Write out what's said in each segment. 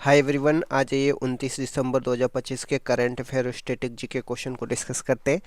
Hi everyone, आज ये 29 दिसंबर 2025 के करंट अफेयर और स्टैटिक जी के क्वेश्चन को डिस्कस करते हैं।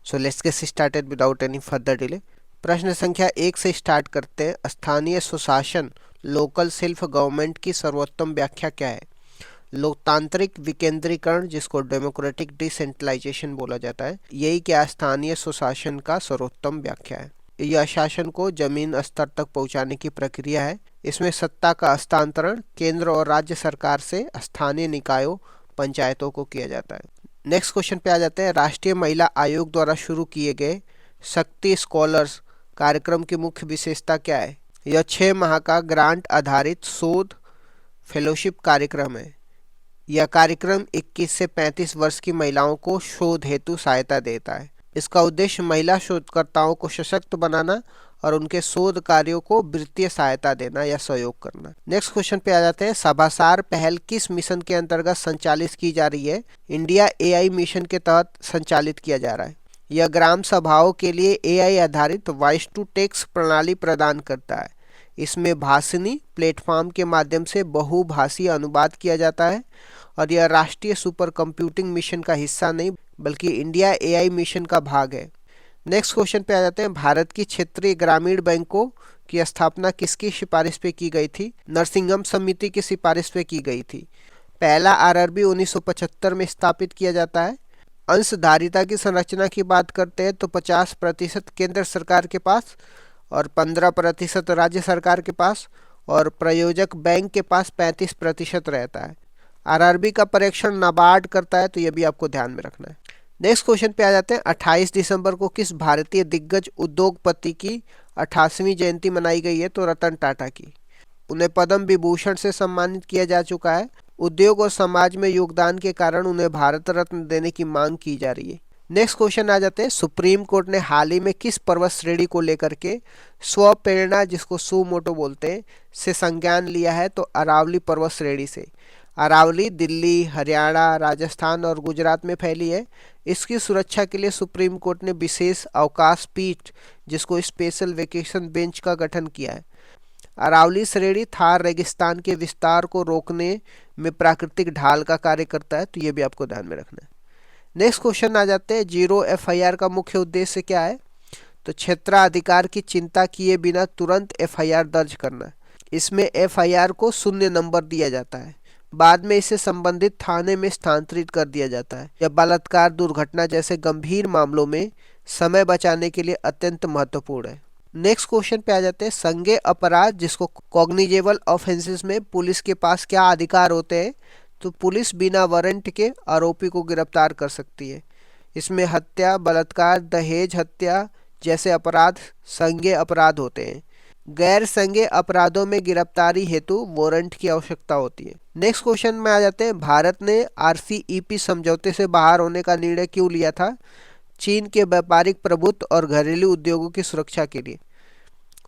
So let's get started without any further delay. प्रश्न संख्या 1 से स्टार्ट करते हैं। स्थानीय स्वशासन लोकल सेल्फ गवर्नमेंट की सर्वोत्तम व्याख्या क्या है? लोकतांत्रिक विकेंद्रीकरण, जिसको डेमोक्रेटिक डिसेंट्रलाइजेशन बोला जाता है, यही क्या स्थानीय स्वशासन का सर्वोत्तम व्याख्या है। यह शासन को जमीन स्तर तक पहुंचाने की प्रक्रिया है। इसमें सत्ता का हस्तांतरण केंद्र और राज्य सरकार से स्थानीय निकायों पंचायतों को किया जाता है। नेक्स्ट क्वेश्चन पे आ जाते हैं। राष्ट्रीय महिला आयोग द्वारा शुरू किए गए शक्ति स्कॉलर्स कार्यक्रम की मुख्य विशेषता क्या है? यह 6 माह का ग्रांट आधारित शोध फेलोशिप कार्यक्रम है। यह कार्यक्रम 21 से 35 वर्ष की महिलाओं को शोध हेतु सहायता देता है। इसका उद्देश्य महिला शोधकर्ताओं को सशक्त बनाना और उनके शोध कार्यों को वित्तीय सहायता देना या सहयोग करना। नेक्स्ट क्वेश्चन पे आ जाते हैं। सभासार पहल किस मिशन के अंतर्गत संचालित की जा रही है? इंडिया एआई मिशन के तहत संचालित किया जा रहा है। यह ग्राम सभाओं के लिए एआई आधारित वॉइस टू टेक्स्ट प्रणाली प्रदान करता है। इसमें भाषणी प्लेटफॉर्म के माध्यम से बहुभाषीय अनुवाद किया जाता है और यह राष्ट्रीय सुपर कंप्यूटिंग मिशन का हिस्सा नहीं बल्कि इंडिया एआई मिशन का भाग है। नेक्स्ट क्वेश्चन पे आ जाते हैं। भारत की क्षेत्रीय ग्रामीण बैंकों की स्थापना किसकी सिफारिश पे की गई थी? नरसिंघम समिति की सिफारिश पे की गई थी। पहला आरआरबी 1975 में स्थापित किया जाता है। अंशधारिता की संरचना की बात करते हैं तो 50% केंद्र सरकार के पास और 15% राज्य सरकार के पास और प्रायोजक बैंक के पास 35% रहता है। आरआरबी का परीक्षण नाबार्ड करता है, तो ये भी आपको ध्यान में रखना है। नेक्स्ट क्वेश्चन पे आ जाते हैं। 28 दिसंबर को किस भारतीय दिग्गज उद्योगपति की 88वीं जयंती मनाई गई है? तो रतन टाटा की। उन्हें पद्म विभूषण से सम्मानित किया जा चुका है। उद्योग और समाज में योगदान के कारण उन्हें भारत रत्न देने की मांग की जा रही है। नेक्स्ट क्वेश्चन आ जाते हैं। सुप्रीम कोर्ट ने हाल ही में किस पर्वत श्रेणी को लेकर के स्वप्रेरणा, जिसको सुमोटो बोलते हैं, से संज्ञान लिया है? तो अरावली पर्वत श्रेणी से। अरावली दिल्ली, हरियाणा, राजस्थान और गुजरात में फैली है। इसकी सुरक्षा के लिए सुप्रीम कोर्ट ने विशेष अवकाश पीठ, जिसको स्पेशल वेकेशन बेंच, का गठन किया है। अरावली श्रेणी थार रेगिस्तान के विस्तार को रोकने में प्राकृतिक ढाल का कार्य करता है, तो ये भी आपको ध्यान में रखना है। नेक्स्ट क्वेश्चन आ जाते हैं। जीरो एफआईआर का मुख्य उद्देश्य क्या है? तो क्षेत्राधिकार की चिंता किए बिना तुरंत एफआईआर दर्ज करना। इसमें एफआईआर को 0 नंबर दिया जाता है, बाद में इसे संबंधित थाने में स्थानांतरित कर दिया जाता है। यह बलात्कार, दुर्घटना जैसे गंभीर मामलों में समय बचाने के लिए अत्यंत महत्वपूर्ण है। नेक्स्ट क्वेश्चन पे आ जाते हैं। संज्ञेय अपराध, जिसको कॉग्निजेबल ऑफेंसेस में पुलिस के पास क्या अधिकार होते हैं? तो पुलिस बिना वारंट के आरोपी को गिरफ्तार कर सकती है। इसमें हत्या, बलात्कार, दहेज हत्या जैसे अपराध संज्ञेय अपराध होते हैं। गैर संज्ञेय अपराधों में गिरफ्तारी हेतु वारंट की आवश्यकता होती है। नेक्स्ट क्वेश्चन में आ जाते हैं। भारत ने आरसीईपी समझौते से बाहर होने का निर्णय क्यों लिया था? चीन के व्यापारिक प्रभुत्व और घरेलू उद्योगों की सुरक्षा के लिए।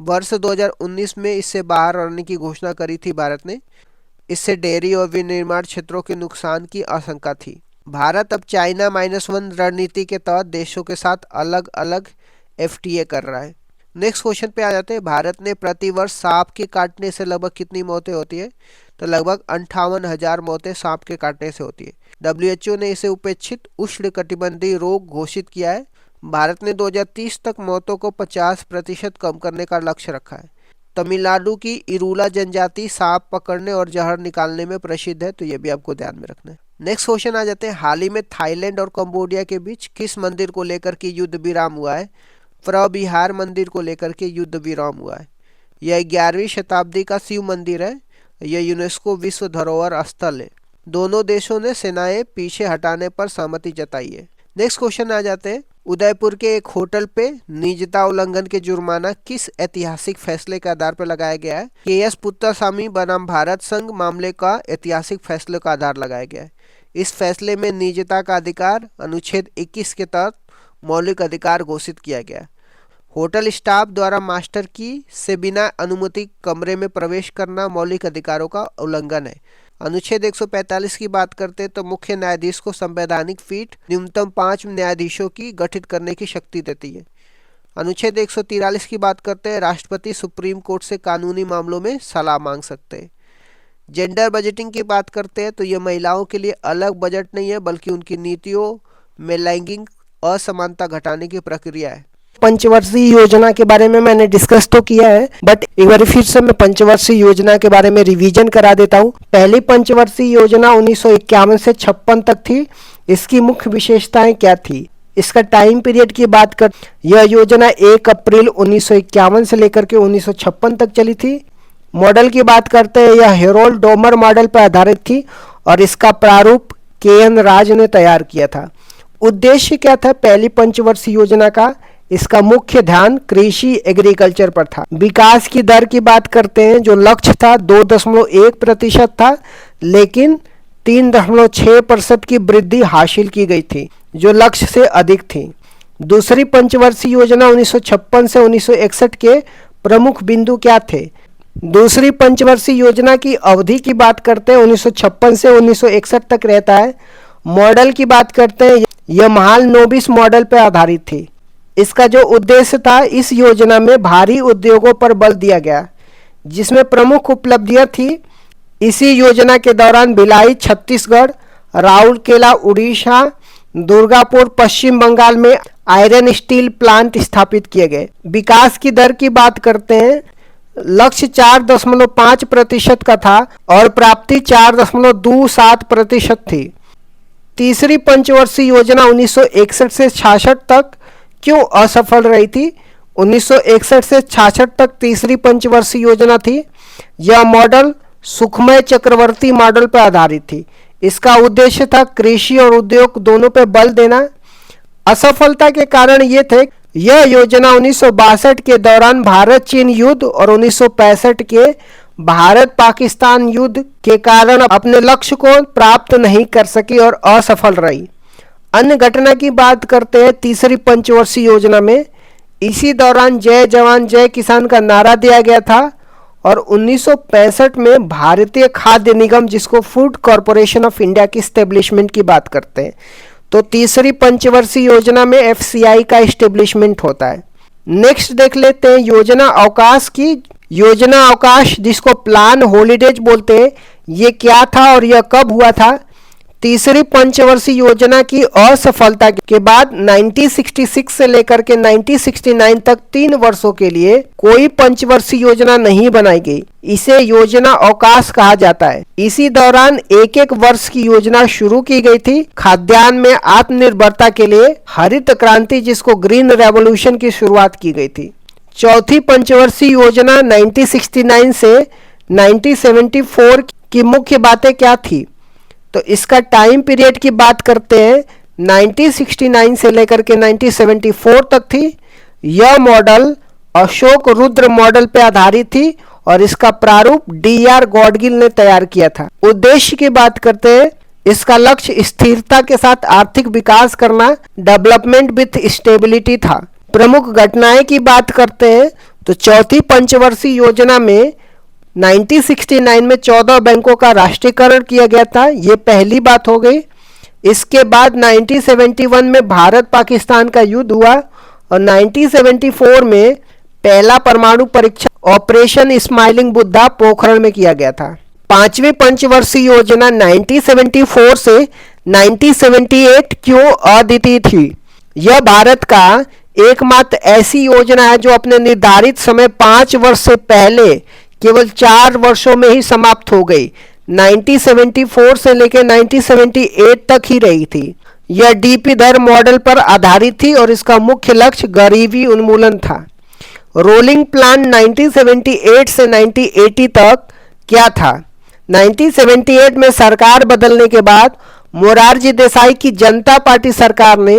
वर्ष 2019 में इससे बाहर रहने की घोषणा करी थी भारत ने। इससे डेयरी और विनिर्माण क्षेत्रों के नुकसान की आशंका थी। भारत अब चाइना -1 रणनीति के तहत देशों के साथ अलग अलग एफटीए कर रहा है। नेक्स्ट क्वेश्चन पे आ जाते हैं। भारत ने प्रतिवर्ष सांप के काटने से लगभग कितनी मौतें होती है? तो लगभग 58,000 मौतें सांप के काटने से होती है। डब्ल्यूएचओ ने इसे उपेक्षित उष्णकटिबंधीय रोग घोषित किया है। भारत ने 2030 तक मौतों को 50% कम करने का लक्ष्य रखा है। तमिलनाडु की इरूला जनजाति सांप पकड़ने और जहर निकालने में प्रसिद्ध है, तो ये भी आपको ध्यान में रखना है। नेक्स्ट क्वेश्चन आ जाते हैं। हाल ही में थाईलैंड और कंबोडिया के बीच किस मंदिर को लेकर के युद्ध विराम हुआ है? प्रविहार मंदिर को लेकर के युद्ध विराम हुआ है। यह 11वीं शताब्दी का शिव मंदिर है। यह यूनेस्को विश्व धरोहर स्थल है। दोनों देशों ने सेनाएं पीछे हटाने पर सहमति जताई है। नेक्स्ट क्वेश्चन आ जाते हैं। उदयपुर के एक होटल पे निजता उल्लंघन के जुर्माना किस ऐतिहासिक फैसले के आधार पर लगाया गया है? केएस पुत्तस्वामी बनाम भारत संघ मामले का ऐतिहासिक फैसले का आधार लगाया गया है। इस फैसले में निजता का अधिकार अनुच्छेद 21 के तहत मौलिक अधिकार घोषित किया गया। होटल स्टाफ द्वारा मास्टर की से बिना अनुमति कमरे में प्रवेश करना मौलिक अधिकारों का उल्लंघन है। अनुच्छेद 145 की बात करते हैं तो मुख्य न्यायाधीश को संवैधानिक पीठ न्यूनतम 5 न्यायाधीशों की गठित करने की शक्ति देती है। अनुच्छेद 143 की बात करते हैं। राष्ट्रपति सुप्रीम कोर्ट से कानूनी मामलों में सलाह मांग सकते हैं। जेंडर बजटिंग की बात करते हैं तो ये महिलाओं के लिए अलग बजट नहीं है, बल्कि उनकी नीतियों में लैंगिक असमानता घटाने की प्रक्रिया है। पंचवर्षीय योजना के बारे में मैंने डिस्कस तो किया है, बट एक बार फिर से मैं पंचवर्षीय योजना के बारे में रिवीजन करा देता हूँ। पहली पंचवर्षीय योजना 1951 से 56 तक थी। इसकी मुख्य विशेषताएं क्या थी? इसका टाइम पीरियड की बात कर, यह योजना 1 अप्रैल 1951 से लेकर के 1956 तक चली थी। मॉडल की बात करते हैं, यह हेरोल्ड डोमर मॉडल पर आधारित थी और इसका प्रारूप के.एन. राज ने तैयार किया था। उद्देश्य क्या था पहली पंचवर्षीय योजना का? इसका मुख्य ध्यान कृषि एग्रीकल्चर पर था। विकास की दर की बात करते हैं, जो लक्ष्य था 2.1% था, लेकिन 3.6% की वृद्धि हासिल की गई थी, जो लक्ष्य से अधिक थी। दूसरी पंचवर्षीय योजना 1956 से 1961 के प्रमुख बिंदु क्या थे? दूसरी पंचवर्षीय योजना की अवधि की बात करते हैं, 1956 से 1961 तक रहता है। मॉडल की बात करते हैं, यह महालनोबिस मॉडल पर आधारित थी। इसका जो उद्देश्य था, इस योजना में भारी उद्योगों पर बल दिया गया, जिसमें प्रमुख उपलब्धियां थी। इसी योजना के दौरान भिलाई छत्तीसगढ़, राउरकेला उड़ीसा, दुर्गापुर पश्चिम बंगाल में आयरन स्टील प्लांट स्थापित किए गए। विकास की दर की बात करते हैं, लक्ष्य 4.5% का था और प्राप्ति 4.27% थी। तीसरी पंचवर्षीय योजना 1961 से 66 तक क्यों असफल रही थी? 1961 से 66 तक तीसरी पंचवर्षीय योजना थी। यह मॉडल सुखमय चक्रवर्ती मॉडल पर आधारित थी। इसका उद्देश्य था कृषि और उद्योग दोनों पर बल देना। असफलता के कारण ये थे, यह योजना 1962 के दौरान भारत चीन युद्ध और 1965 के भारत पाकिस्तान युद्ध के कारण अपने लक्ष्य को प्राप्त नहीं कर सकी और असफल रही। अन्य घटना की बात करते हैं तीसरी पंचवर्षीय योजना में, इसी दौरान जय जवान जय किसान का नारा दिया गया था और 1965 में भारतीय खाद्य निगम, जिसको फूड कॉरपोरेशन ऑफ इंडिया की स्टेब्लिशमेंट की बात करते हैं, तो तीसरी पंचवर्षीय योजना में एफसीआई का एस्टेब्लिशमेंट होता है। नेक्स्ट देख लेते हैं योजना अवकाश की। योजना अवकाश, जिसको प्लान हॉलीडेज बोलते हैं, ये क्या था और यह कब हुआ था? तीसरी पंचवर्षीय योजना की असफलता के बाद 1966 से लेकर के 1969 तक 3 वर्षों के लिए कोई पंचवर्षीय योजना नहीं बनाई गई। इसे योजना अवकाश कहा जाता है। इसी दौरान एक एक वर्ष की योजना शुरू की गई थी। खाद्यान्न में आत्मनिर्भरता के लिए हरित क्रांति, जिसको ग्रीन रेवोल्यूशन की शुरुआत की गई थी। चौथी पंचवर्षीय योजना 1969 से 1974 की मुख्य बातें क्या थी? तो इसका टाइम पीरियड की बात करते हैं, 1969 से लेकर के 1974 तक थी। यह मॉडल अशोक रुद्र मॉडल पर आधारित थी और इसका प्रारूप डी.आर. गॉडगिल ने तैयार किया था। उद्देश्य की बात करते हैं, इसका लक्ष्य स्थिरता के साथ आर्थिक विकास करना, डेवलपमेंट विथ स्टेबिलिटी था। प्रमुख घटनाएं की बात करते हैं तो चौथी पंचवर्षीय योजना में 1969 में 14 बैंकों का राष्ट्रीयकरण किया गया था। ये पहली बात हो गई। इसके बाद 1971 में भारत पाकिस्तान का युद्ध हुआ और 1974 में पहला परमाणु परीक्षण ऑपरेशन स्माइलिंग बुद्धा पोखरण में किया गया था। पांचवी पंचवर्षीय योजना 1974 से 1978 क्यों अद्वितीय थी? यह भारत का एकमात्र ऐसी योजना है जो अपने निर्धारित समय 5 वर्ष से पहले केवल 4 वर्षों में ही समाप्त हो गई। 1974 से लेकर 1978 तक ही रही थी। यह डीपी दर मॉडल पर आधारित थी और इसका मुख्य लक्ष्य गरीबी उन्मूलन था। रोलिंग प्लान 1978 से 1980 तक क्या था? 1978 में सरकार बदलने के बाद मोरारजी देसाई की जनता पार्टी सरकार ने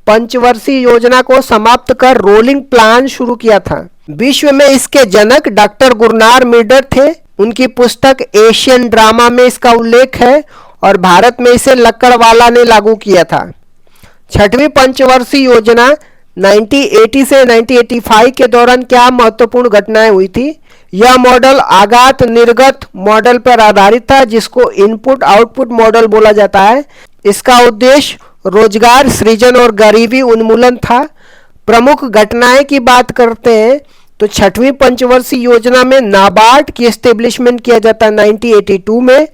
पंचवर्षीय योजना को समाप्त कर रोलिंग प्लान शुरू किया था। विश्व में इसके जनक डॉक्टर गुरनार मिर्डर थे। उनकी पुस्तक एशियन ड्रामा में इसका उल्लेख है और भारत में इसे लक्कड़वाला ने लागू किया था। छठवीं पंचवर्षीय योजना 1980 से 1985 के दौरान क्या महत्वपूर्ण घटनाएं हुई थी? यह मॉडल आगात निर्गत मॉडल पर आधारित था, जिसको इनपुट आउटपुट मॉडल बोला जाता है। इसका उद्देश्य रोजगार सृजन और गरीबी उन्मूलन था। प्रमुख घटनाएं की बात करते हैं तो छठवीं पंचवर्षीय योजना में नाबार्ड की एस्टेब्लिशमेंट किया जाता है 1982 में।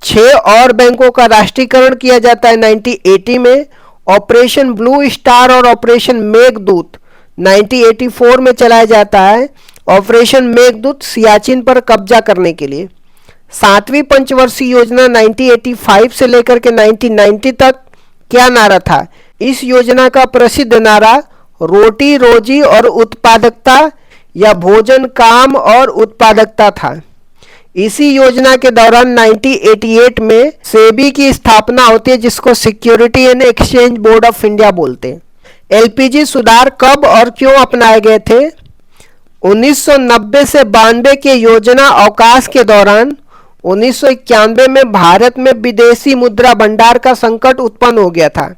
6 और बैंकों का राष्ट्रीयकरण किया जाता है 1980 में। ऑपरेशन ब्लू स्टार और ऑपरेशन मेघदूत 1984 में चलाया जाता है। ऑपरेशन मेघदूत सियाचिन पर कब्जा करने के लिए। 7वीं पंचवर्षीय योजना 1985 से लेकर के 1990 तक क्या नारा था? इस योजना का प्रसिद्ध नारा रोटी रोजी और उत्पादकता या भोजन काम और उत्पादकता था। इसी योजना के दौरान 1988 में सेबी की स्थापना होती है, जिसको security and exchange board of India बोलते हैं। एलपीजी सुधार कब और क्यों अपनाए गए थे? 1990 से 92 के योजना अवकाश के दौरान 1991 में भारत में विदेशी मुद्रा भंडार का संकट उत्पन्न हो गया था।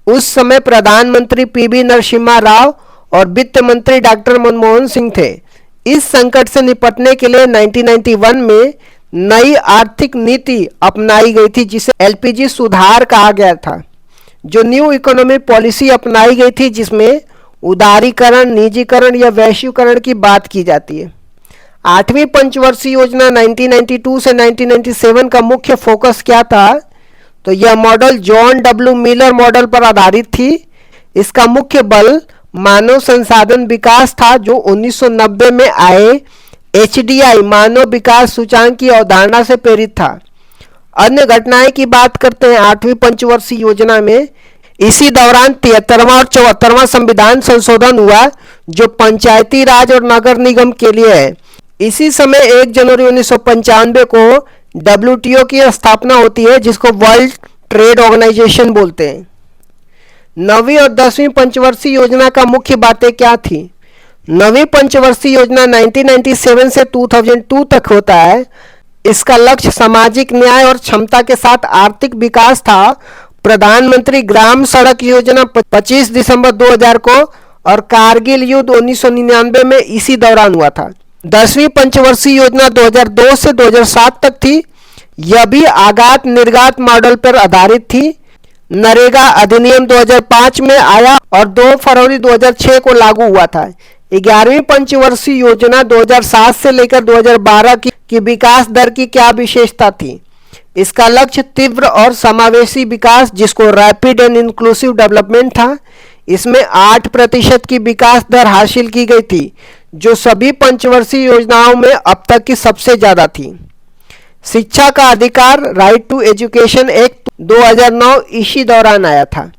उस समय प्रधानमंत्री पीवी नरसिम्हा राव और वित्त मंत्री डॉक्टर मनमोहन सिंह थे। इस संकट से निपटने के लिए 1991 में नई आर्थिक नीति अपनाई गई थी, जिसे एलपीजी सुधार कहा गया था। जो न्यू इकोनॉमिक पॉलिसी अपनाई गई थी, जिसमें उदारीकरण, निजीकरण या वैश्वीकरण की बात की जाती है। 8वीं पंचवर्षीय योजना 1992 से 1997 का मुख्य फोकस क्या था? तो यह model John W Miller model पर आधारित थी। इसका मुख्य बल मानव संसाधन विकास था, जो 1990 में आए एचडीआई मानव विकास सूचांक की अवधारणा से प्रेरित था। अन्य घटनाएं की बात करते हैं 8वीं पंचवर्षीय योजना में। इसी दौरान 73वां और 74वां संविधान संशोधन हुआ, जो पंचायती राज और नगर निगम के लिए है। इसी समय 1 जनवरी 1995 को डब्ल्यूटीओ की स्थापना होती है, जिसको वर्ल्ड ट्रेड ऑर्गेनाइजेशन बोलते हैं। 9वीं और 10वीं पंचवर्षीय योजना का मुख्य बातें क्या थी? 9वीं पंचवर्षीय योजना 1997 से 2002 तक होता है। इसका लक्ष्य सामाजिक न्याय और क्षमता के साथ आर्थिक विकास था। प्रधानमंत्री ग्राम सड़क योजना 25 दिसंबर 2000 को और कारगिल युद्ध 1999 में इसी दौरान हुआ था। 10वीं पंचवर्षीय योजना 2002 से 2007 तक थी। यह भी आगात निर्गात मॉडल पर आधारित थी। नरेगा अधिनियम 2005 में आया और 2 फरवरी 2006 को लागू हुआ था। 11वीं पंचवर्षीय योजना 2007 से लेकर 2012 की विकास दर की क्या विशेषता थी? इसका लक्ष्य तीव्र और समावेशी विकास, जिसको रैपिड एंड इंक्लूसिव डेवलपमेंट था। इसमें 8% की विकास दर हासिल की गई थी, जो सभी पंचवर्षीय योजनाओं में अब तक की सबसे ज़्यादा थी। शिक्षा का अधिकार राइट टू एजुकेशन एक्ट 2009 इसी दौरान आया था।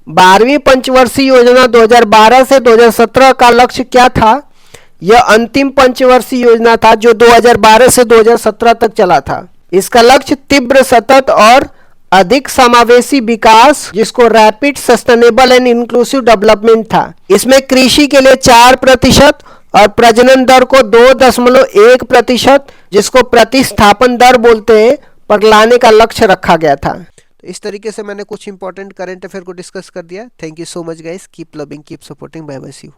12वीं पंचवर्षीय योजना 2012 से 2017 का लक्ष्य क्या था? यह अंतिम पंचवर्षीय योजना था, जो 2012 से 2017 तक चला था। इसका लक्ष्य तीव्र, सतत और अधिक समावेशी विकास, जिसको rapid sustainable and inclusive development था। इसमें कृषि के लिए 4% और प्रजनन दर को 2.1%, जिसको प्रतिस्थापन दर बोलते हैं, पर लाने का लक्ष्य रखा गया था। तो इस तरीके से मैंने कुछ इंपॉर्टेंट करंट अफेयर को डिस्कस कर दिया। Thank you so much guys. Keep loving, keep supporting. Bye bye, see you.